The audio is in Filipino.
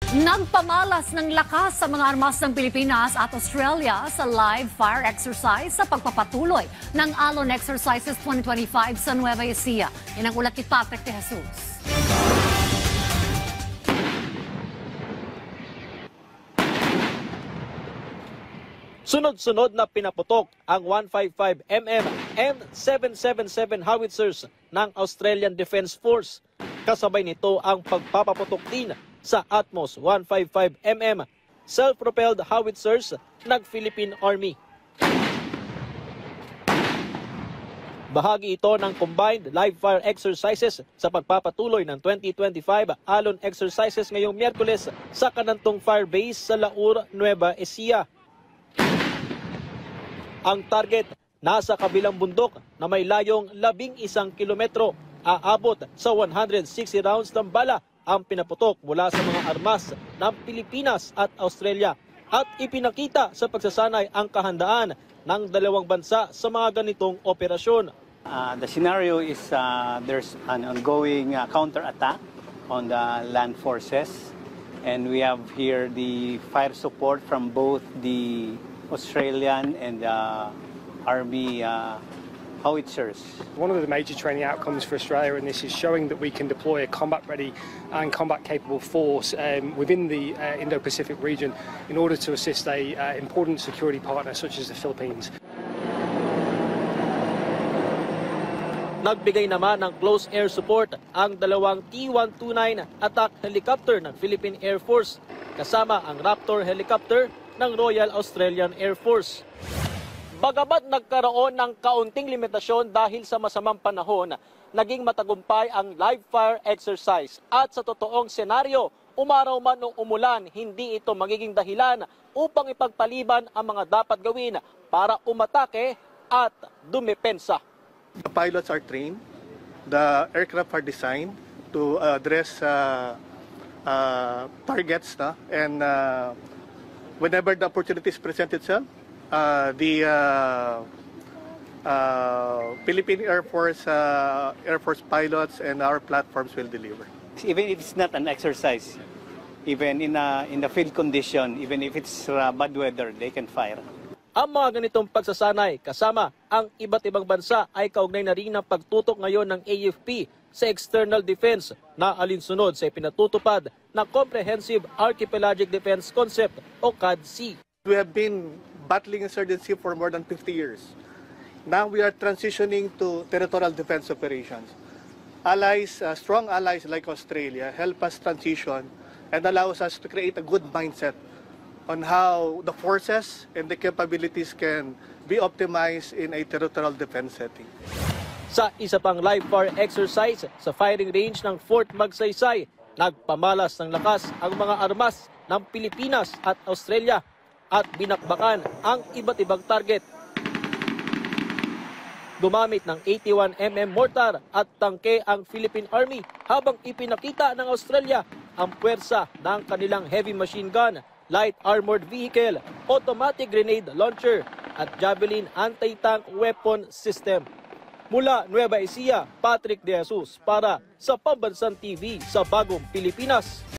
Nagpamalas ng lakas sa mga armas ng Pilipinas at Australia sa live fire exercise sa pagpapatuloy ng Alon Exercises 2025 sa Nueva Ecija. Yan ang ulat ni Patrick de Jesus. Sunod-sunod na pinaputok ang 155mm and 777 howitzers ng Australian Defence Force. Kasabay nito ang pagpapaputok din sa Atmos 155mm self-propelled howitzers ng Philippine Army. Bahagi ito ng combined live fire exercises sa pagpapatuloy ng 2025 Alon Exercises ngayong Miyerkules sa Kanantong Fire Base sa Laur, Nueva Ecija. Ang target nasa kabilang bundok na may layong 11 kilometro. Aabot sa 160 rounds ng bala ang pinaputok mula sa mga armas ng Pilipinas at Australia at ipinakita sa pagsasanay ang kahandaan ng dalawang bansa sa mga ganitong operasyon. The scenario is there's an ongoing counter-attack on the land forces, and we have here the fire support from both the Australian and Army howitzers. One of the major training outcomes for Australia in this is showing that we can deploy a combat-ready and combat-capable force within the Indo-Pacific region in order to assist a important security partner such as the Philippines. Nagbigay naman ng close air support ang dalawang T-129 attack helicopter ng Philippine Air Force kasama ang Raptor helicopter ng Royal Australian Air Force. Bagamat nagkaroon ng kaunting limitasyon dahil sa masamang panahon, naging matagumpay ang live fire exercise at sa totoong senaryo, umaraw man o umulan, hindi ito magiging dahilan upang ipagpaliban ang mga dapat gawin para umatake at dumepensa. The pilots are trained, the aircraft are designed to address targets, and whenever the opportunities present itself, the Philippine Air Force pilots and our platforms will deliver. Even if it's not an exercise, even in the field condition, even if it's bad weather, they can fire. Ang mga ganitong pagsasanay kasama ang iba't ibang bansa ay kaugnay na rin ng pagtutok ngayon ng AFP sa external defense na alinsunod sa ipinatutupad na Comprehensive Archipelagic Defense Concept o CADC. We have been battling insurgency for more than 50 years. Now we are transitioning to territorial defense operations. Allies, strong allies like Australia help us transition and allows us to create a good mindset on how the forces and the capabilities can be optimized in a territorial defense setting. Sa isa pang live fire exercise sa firing range ng Fort Magsaysay, nagpamalas ng lakas ang mga armas ng Pilipinas at Australia at binakbakan ang iba't ibang target. Gumamit ng 81mm mortar at tangke ang Philippine Army habang ipinakita ng Australia ang puwersa ng kanilang heavy machine gun, light armored vehicle, automatic grenade launcher at Javelin anti-tank weapon system. Mula Nueva Ecija, Patrick de Jesus para sa Pambansang TV sa Bagong Pilipinas.